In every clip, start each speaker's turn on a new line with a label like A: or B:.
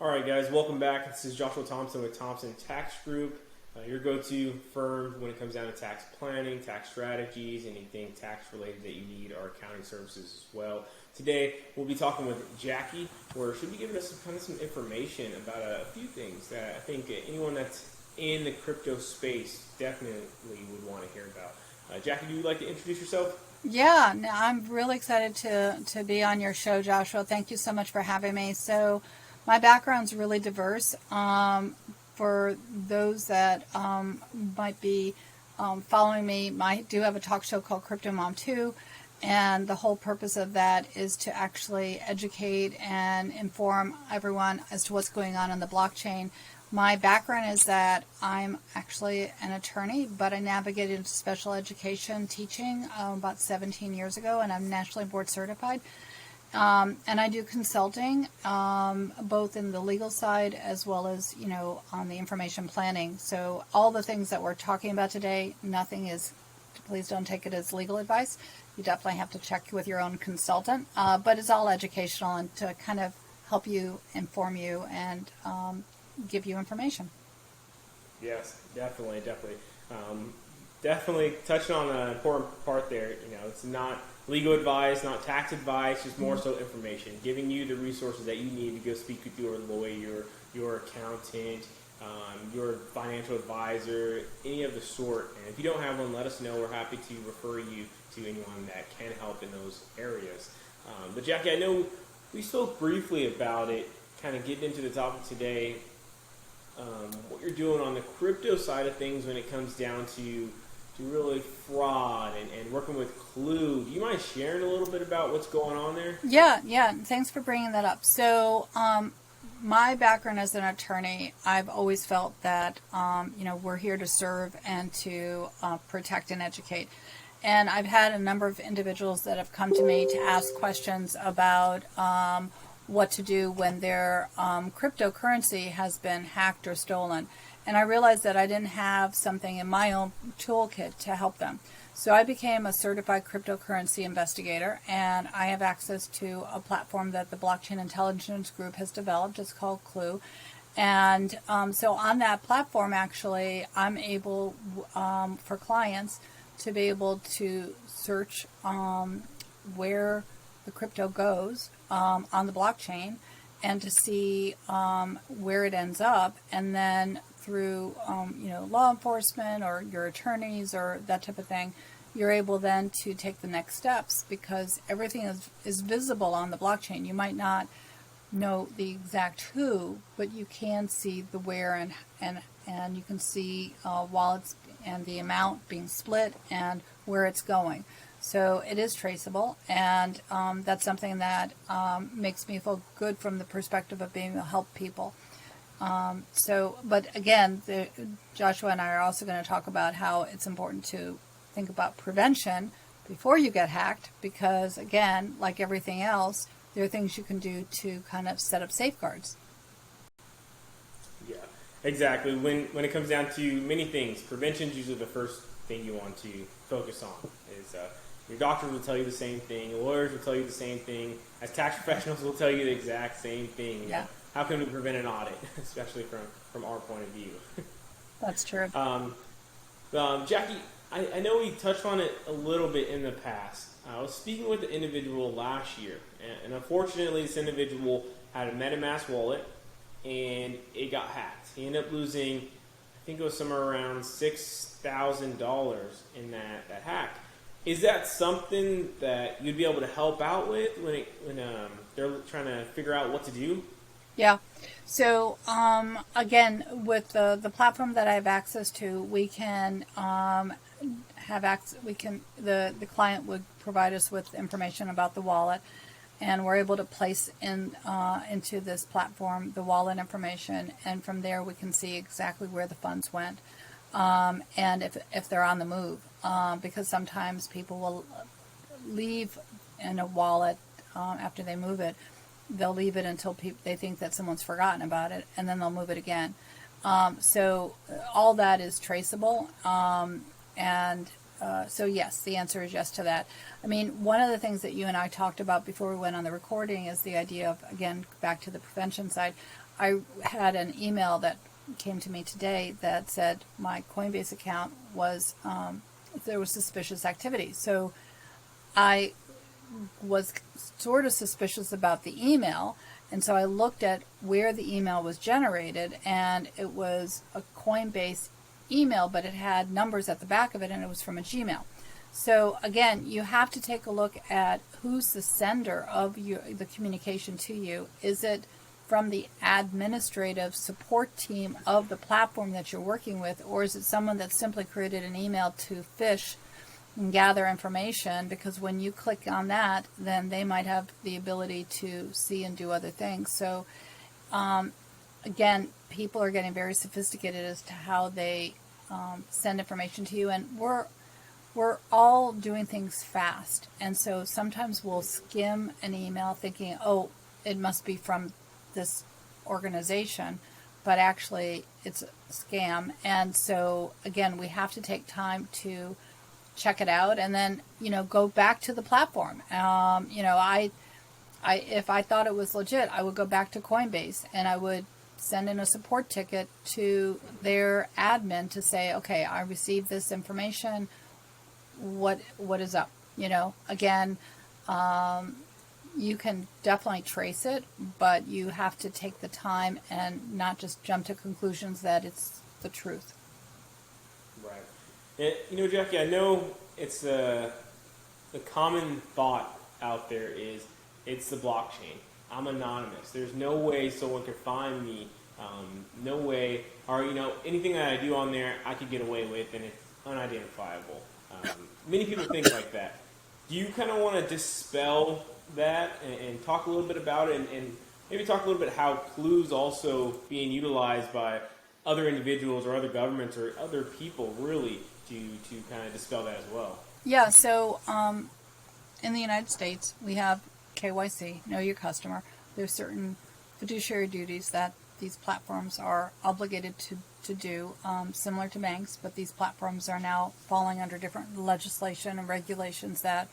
A: All right, guys, welcome back. This is Joshua Thompson with Thompson Tax Group, your go-to firm when it comes down to tax planning, tax strategies, anything tax-related that you need, our accounting services as well. Today, we'll be talking with Jackie, where she'll be giving us some information about a few things that I think anyone that's in the crypto space definitely would want to hear about. Jackie, do you like to introduce yourself?
B: Yeah, no, I'm really excited to be on your show, Joshua. Thank you so much for having me. So my background's really diverse. For those that might be following me, I do have a talk show called Crypto Mom 2, and the whole purpose of that is to actually educate and inform everyone as to what's going on in the blockchain. My background is that I'm actually an attorney, but I navigated into special education teaching about 17 years ago, and I'm nationally board certified. And I do consulting, both in the legal side as well as, on the information planning. So all the things that we're talking about today, nothing is, please don't take it as legal advice. You definitely have to check with your own consultant, but it's all educational and to kind of help you, inform you, and give you information.
A: Yes, definitely. Definitely touching on an important part there. It's not legal advice, not tax advice, just more so information, giving you the resources that you need to go speak with your lawyer, your accountant, your financial advisor, any of the sort. And if you don't have one, let us know. We're happy to refer you to anyone that can help in those areas. But Jackie, I know we spoke briefly about it, kind of getting into the topic today, what you're doing on the crypto side of things when it comes down to really fraud and working with Clue. Do you mind sharing a little bit about what's going on there?
B: Yeah. Thanks for bringing that up. So, my background as an attorney, I've always felt that, we're here to serve and to protect and educate. And I've had a number of individuals that have come to me to ask questions about what to do when their cryptocurrency has been hacked or stolen. And I realized that I didn't have something in my own toolkit to help them. So I became a certified cryptocurrency investigator, and I have access to a platform that the Blockchain Intelligence Group has developed. It's called Clue. And so on that platform, actually, I'm able, for clients, to be able to search where the crypto goes on the blockchain and to see where it ends up, and then through law enforcement or your attorneys or that type of thing, you're able then to take the next steps because everything is visible on the blockchain. You might not know the exact who, but you can see the where and you can see wallets and the amount being split and where it's going. So it is traceable, and that's something that makes me feel good from the perspective of being able to help people. But again, Joshua and I are also going to talk about how it's important to think about prevention before you get hacked, because again, like everything else, there are things you can do to kind of set up safeguards.
A: Yeah, exactly. When it comes down to many things, prevention is usually the first thing you want to focus on. Your doctors will tell you the same thing, lawyers will tell you the same thing, as tax professionals will tell you the exact same thing.
B: Yeah.
A: How can we prevent an audit, especially from our point of view?
B: That's true.
A: Jackie, I know we touched on it a little bit in the past. I was speaking with an individual last year, and unfortunately this individual had a MetaMask wallet, and it got hacked. He ended up losing, I think it was somewhere around $6,000 in that hack. Is that something that you'd be able to help out with when they're trying to figure out what to do?
B: Yeah. So again, with the platform that I have access to, we can have access. The client would provide us with information about the wallet, and we're able to place into this platform the wallet information, and from there we can see exactly where the funds went, and if they're on the move, because sometimes people will leave in a wallet after they move it. They'll leave it until they think that someone's forgotten about it, and then they'll move it again. So all that is traceable, and So yes, the answer is yes to that. I mean, one of the things that you and I talked about before we went on the recording is the idea of, again, back to the prevention side. I had an email that came to me today that said my Coinbase account was, there was suspicious activity. So I was sort of suspicious about the email, and so I looked at where the email was generated, and it was a Coinbase email, but it had numbers at the back of it, and it was from a Gmail. So again, you have to take a look at who's the sender of the communication to you. Is it from the administrative support team of the platform that you're working with, or is it someone that simply created an email to fish and gather information? Because when you click on that, then they might have the ability to see and do other things. So again, people are getting very sophisticated as to how they send information to you, and we're all doing things fast, and so sometimes we'll skim an email thinking, oh, it must be from this organization, but actually it's a scam. And so again, we have to take time to check it out, and then go back to the platform. I if I thought it was legit, I would go back to Coinbase and I would send in a support ticket to their admin to say, okay, I received this information. What is up? Again, you can definitely trace it, but you have to take the time and not just jump to conclusions that it's the truth.
A: Right. And, Jackie, I know it's the common thought out there is it's the blockchain. I'm anonymous. There's no way someone could find me. No way, or anything that I do on there, I could get away with, and it's unidentifiable. Many people think like that. Do you kind of want to dispel that and talk a little bit about it, and maybe talk a little bit how Clue's also being utilized by other individuals or other governments or other people really to kind of dispel that as well?
B: Yeah. So in the United States, we have KYC, Know Your Customer. There's certain fiduciary duties that these platforms are obligated to do, similar to banks, but these platforms are now falling under different legislation and regulations that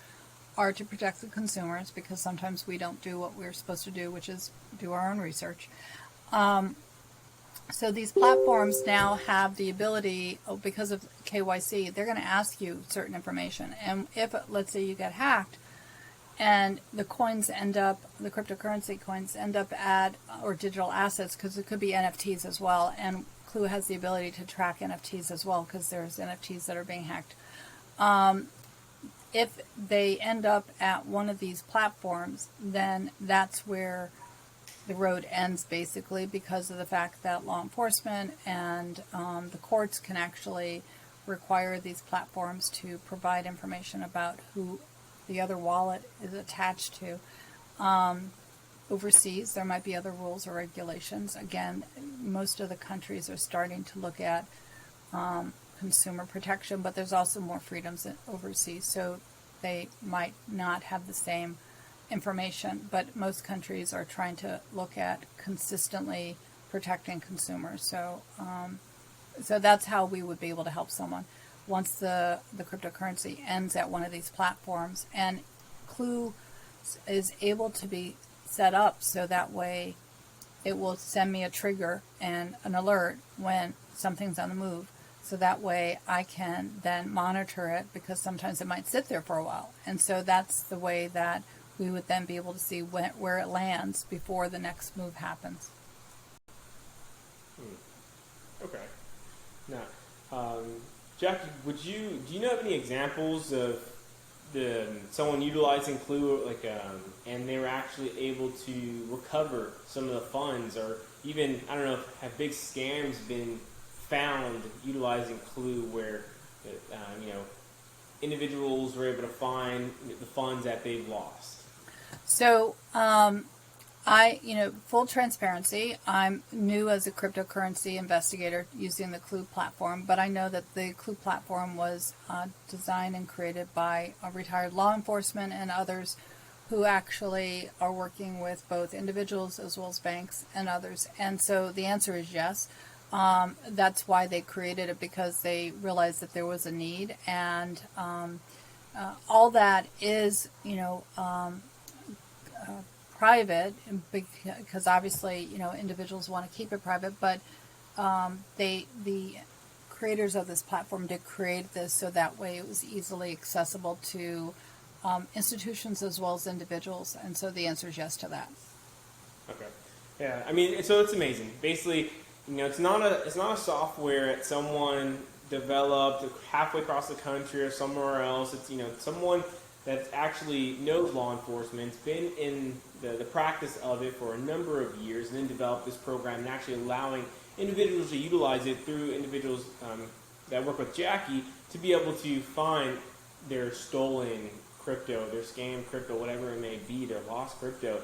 B: are to protect the consumers, because sometimes we don't do what we're supposed to do, which is do our own research. So these platforms now have the ability, because of KYC, they're going to ask you certain information. And if, let's say, you get hacked, and the coins end up, the cryptocurrency coins end up or digital assets, because it could be NFTs as well. And Clue has the ability to track NFTs as well, because there's NFTs that are being hacked. If they end up at one of these platforms, then that's where the road ends, basically, because of the fact that law enforcement and the courts can actually require these platforms to provide information about who the other wallet is attached to. Overseas, there might be other rules or regulations. Again, most of the countries are starting to look at consumer protection, but there's also more freedoms overseas, so they might not have the same information, but most countries are trying to look at consistently protecting consumers. So so that's how we would be able to help someone once the cryptocurrency ends at one of these platforms. And Clue is able to be set up so that way it will send me a trigger and an alert when something's on the move. So that way I can then monitor it, because sometimes it might sit there for a while. And so that's the way that we would then be able to see where it lands before the next move happens.
A: Okay. Now, Jackie, do you know of any examples of someone utilizing Clue, and they were actually able to recover some of the funds, or even, I don't know, have big scams been found utilizing Clue where, individuals were able to find the funds that they've lost?
B: So, full transparency, I'm new as a cryptocurrency investigator using the Clue platform, but I know that the Clue platform was designed and created by a retired law enforcement and others who actually are working with both individuals as well as banks and others. And so the answer is yes. that's why they created it, because they realized that there was a need, and all that is, private, because obviously, individuals want to keep it private, but the creators of this platform did create this so that way it was easily accessible to institutions as well as individuals, and so the answer is yes to that.
A: Okay. Yeah, I mean, so it's amazing. Basically, it's not a software that someone developed halfway across the country or somewhere else. It's someone that actually knows law enforcement, has been in the practice of it for a number of years, and then developed this program and actually allowing individuals to utilize it through individuals that work with Jackie to be able to find their stolen crypto, their scam crypto, whatever it may be, their lost crypto,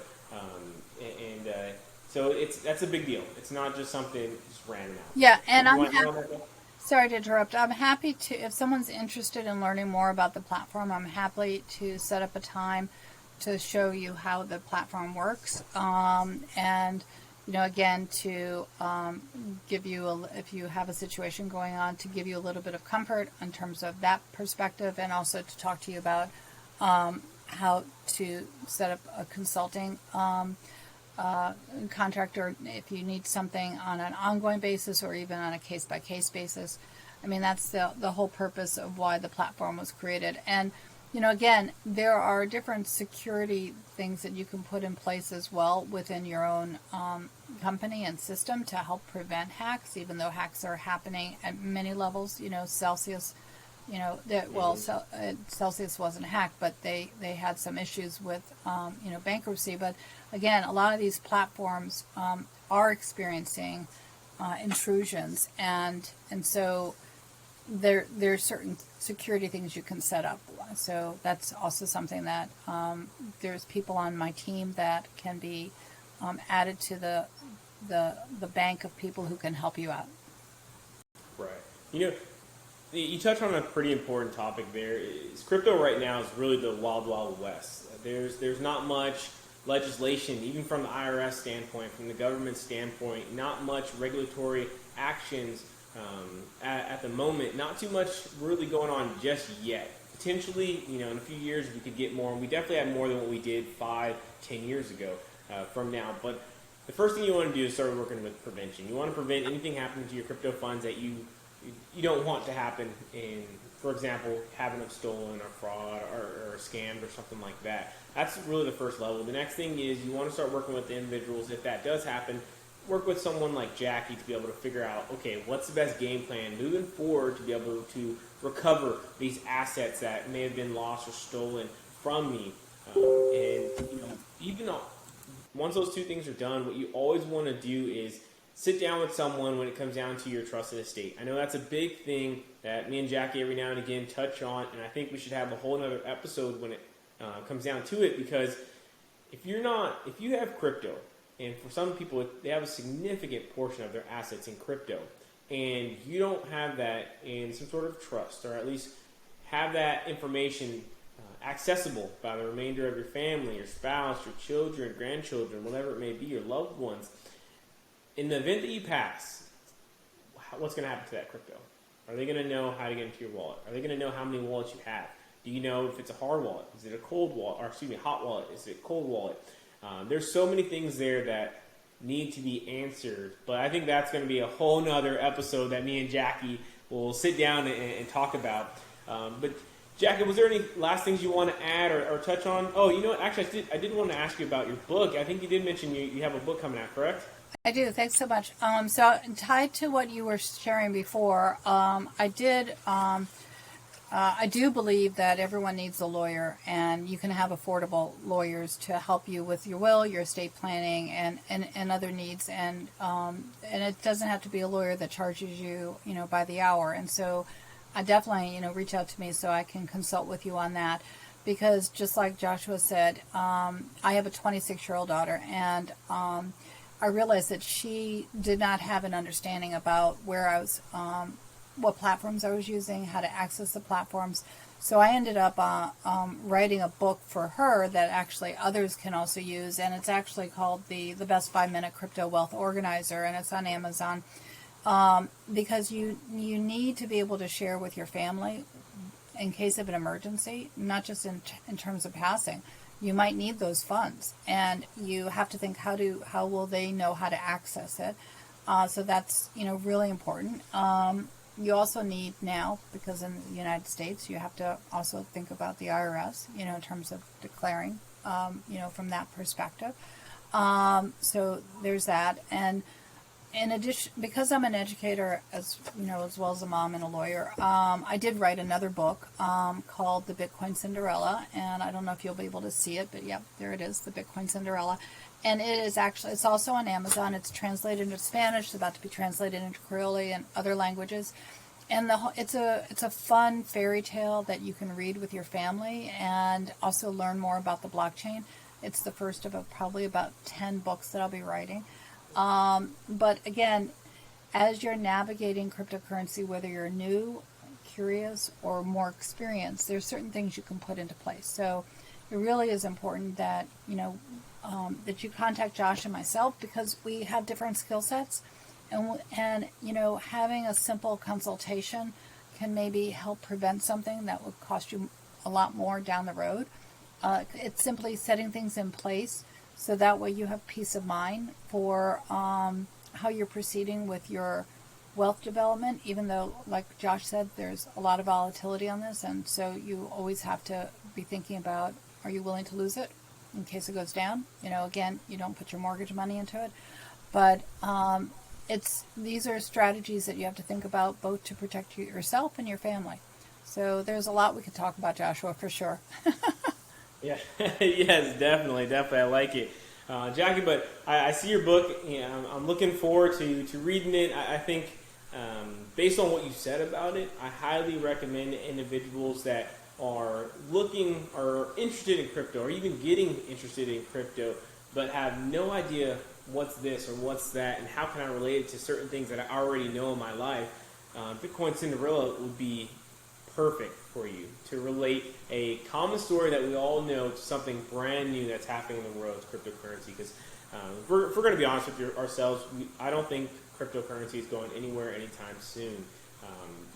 A: so that's a big deal. It's not just something just random out.
B: Yeah, and sorry to interrupt. I'm happy to, if someone's interested in learning more about the platform, I'm happy to set up a time to show you how the platform works, and again, to give you, if you have a situation going on, to give you a little bit of comfort in terms of that perspective, and also to talk to you about how to set up a consulting contract, or if you need something on an ongoing basis or even on a case-by-case basis. I mean, that's the whole purpose of why the platform was created. And again, there are different security things that you can put in place as well within your own company and system to help prevent hacks, even though hacks are happening at many levels. Celsius, Celsius wasn't hacked, but they had some issues with, bankruptcy. But again, a lot of these platforms are experiencing intrusions, and so there's certain security things you can set up. So that's also something that there's people on my team that can be added to the bank of people who can help you out.
A: Right. You touch on a pretty important topic there. Crypto right now is really the wild, wild west. There's not much legislation, even from the IRS standpoint, from the government standpoint, not much regulatory actions at the moment. Not too much really going on just yet. Potentially, in a few years we could get more. We definitely have more than what we did 5-10 years ago from now. But the first thing you want to do is start working with prevention. You want to prevent anything happening to your crypto funds that you don't want to happen, in, for example, having them stolen or fraud or scammed or something like that. That's really the first level. The next thing is you want to start working with the individuals. If that does happen, work with someone like Jackie to be able to figure out, okay, what's the best game plan moving forward to be able to recover these assets that may have been lost or stolen from me. Even once those two things are done, what you always want to do is sit down with someone when it comes down to your trusted estate. I know that's a big thing that me and Jackie every now and again touch on, and I think we should have a whole other episode when it comes down to it, because if you have crypto, and for some people they have a significant portion of their assets in crypto, and you don't have that in some sort of trust, or at least have that information accessible by the remainder of your family, your spouse, your children, grandchildren, whatever it may be, your loved ones, in the event that you pass, what's going to happen to that crypto? Are they going to know how to get into your wallet? Are they going to know how many wallets you have? Do you know if it's a hard wallet? Is it a cold wallet? Or excuse me, hot wallet? Is it a cold wallet? There's so many things there that need to be answered, but I think that's going to be a whole nother episode that me and Jackie will sit down and talk about. But Jackie, was there any last things you want to add or touch on? Oh, you know what? Actually, I did want to ask you about your book. I think you did mention you have a book coming out, correct?
B: I do. Thanks so much. So tied to what you were sharing before, I do believe that everyone needs a lawyer, and you can have affordable lawyers to help you with your will, your estate planning, and other needs. And it doesn't have to be a lawyer that charges you, by the hour. And so I definitely, reach out to me so I can consult with you on that. Because just like Joshua said, I have a 26-year-old daughter, and I realized that she did not have an understanding about where I was, what platforms I was using, how to access the platforms. So I ended up writing a book for her that actually others can also use, and it's actually called the Best 5-Minute Crypto Wealth Organizer, and it's on Amazon. because you need to be able to share with your family in case of an emergency, not just in terms of passing. You might need those funds, and you have to think how will they know how to access it. So that's really important. You also need now, because in the United States, you have to also think about the IRS, in terms of declaring, from that perspective. So there's that. And in addition, because I'm an educator as well as a mom and a lawyer, I did write another book called The Bitcoin Cinderella, and I don't know if you'll be able to see it, but yeah, there it is, The Bitcoin Cinderella. And it's also on Amazon. It's translated into Spanish. It's about to be translated into Creole and other languages. And it's a fun fairy tale that you can read with your family and also learn more about the blockchain. It's the first of probably about 10 books that I'll be writing. But again, as you're navigating cryptocurrency, whether you're new, curious, or more experienced, there's certain things you can put into place. So it really is important that, that you contact Josh and myself, because we have different skill sets, and having a simple consultation can maybe help prevent something that would cost you a lot more down the road. It's simply setting things in place so that way you have peace of mind for how you're proceeding with your wealth development, even though, like Josh said, there's a lot of volatility on this, and so you always have to be thinking about, are you willing to lose it in case it goes down? Again, you don't put your mortgage money into it, but these are strategies that you have to think about, both to protect yourself and your family. So there's a lot we could talk about, Joshua, for sure.
A: Yeah, yes, definitely. I like it. Jackie, but I see your book. I'm looking forward to reading it. I think based on what you said about it, I highly recommend individuals that are looking or interested in crypto, or even getting interested in crypto, but have no idea what's this or what's that, and how can I relate it to certain things that I already know in my life. Bitcoin Cinderella would be perfect for you to relate a common story that we all know to something brand new that's happening in the world, cryptocurrency. Because if we're going to be honest with ourselves, I don't think cryptocurrency is going anywhere anytime soon.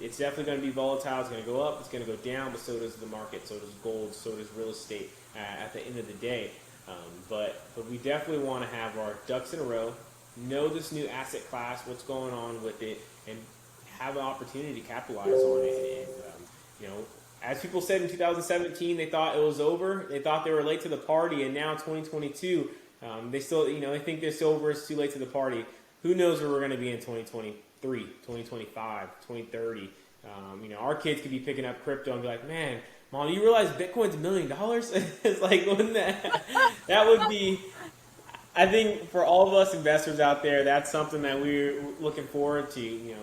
A: It's definitely going to be volatile. It's going to go up. It's going to go down. But so does the market. So does gold. So does real estate. At the end of the day, but we definitely want to have our ducks in a row. Know this new asset class, what's going on with it, and have an opportunity to capitalize on it. And as people said in 2017, they thought it was over. They thought they were late to the party, and now 2022, they still, they think it's over. It's too late to the party. Who knows where we're going to be in 2023, 2025, 2030? Our kids could be picking up crypto and be like, "Man, Mom, do you realize Bitcoin's $1 million?" It's like, wouldn't that would be? I think for all of us investors out there, that's something that we're looking forward to.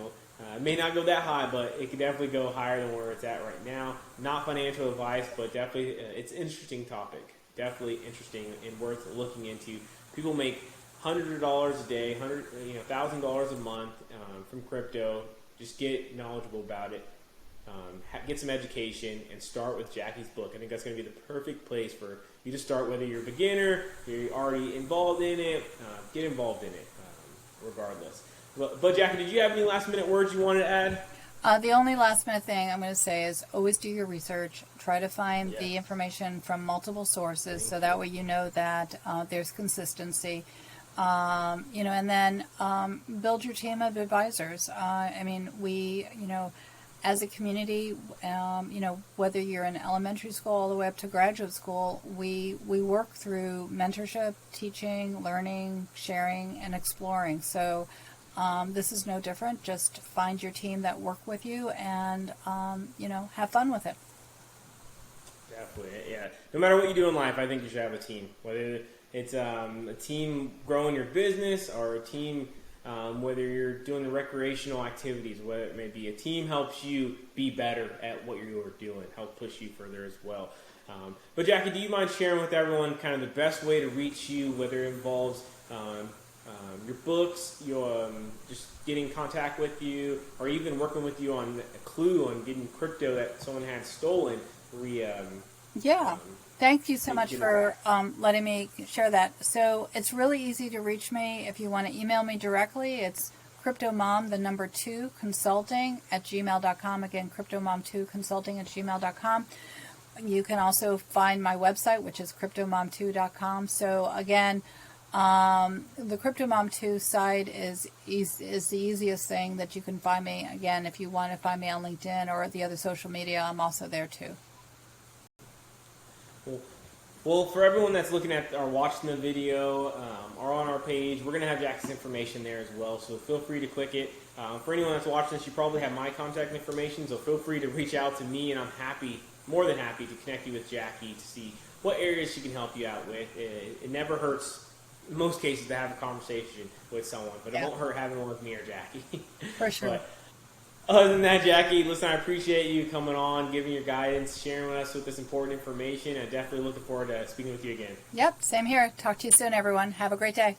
A: It may not go that high, but it could definitely go higher than where it's at right now. Not financial advice, but definitely it's an interesting topic. Definitely interesting and worth looking into. People make hundreds of dollars a day, $1,000 a month from crypto. Just get knowledgeable about it. Get some education and start with Jackie's book. I think that's going to be the perfect place for you to start, whether you're a beginner, you're already involved in it, get involved in it regardless. But Jackie, did you have any last minute words you wanted to add?
B: The only last minute thing I'm going to say is always do your research. Try to find the information from multiple sources, so that way you know that there's consistency. And then build your team of advisors. We as a community, whether you're in elementary school all the way up to graduate school, we work through mentorship, teaching, learning, sharing, and exploring. So this is no different. Just find your team that work with you and, have fun with it.
A: Definitely, yeah. No matter what you do in life, I think you should have a team. Whether it's a team growing your business or a team whether you're doing the recreational activities, whether it may be, a team helps you be better at what you're doing, help push you further as well. But Jackie, do you mind sharing with everyone kind of the best way to reach you, whether it involves your books, your just getting in contact with you, or even working with you on a clue on getting crypto that someone had stolen?
B: Thank you so much for letting me share that. So it's really easy to reach me if you want to email me directly. It's cryptomom, the number 2, consulting at gmail.com. Again, cryptomom2 consulting at gmail.com. You can also find my website, which is cryptomom2.com. So again, the Cryptomom2 site is the easiest thing that you can find me. Again, if you want to find me on LinkedIn or the other social media, I'm also there too.
A: Cool. Well, for everyone that's looking at or watching the video or on our page, we're going to have Jack's information there as well, so feel free to click it. For anyone that's watching this, you probably have my contact information, so feel free to reach out to me, and I'm more than happy to connect you with Jackie to see what areas she can help you out with. It never hurts, in most cases, to have a conversation with someone, but it won't hurt having one with me or Jackie.
B: For sure.
A: But other than that, Jackie, listen, I appreciate you coming on, giving your guidance, sharing with us with this important information. I'm definitely looking forward to speaking with you again.
B: Yep, same here. Talk to you soon, everyone. Have a great day.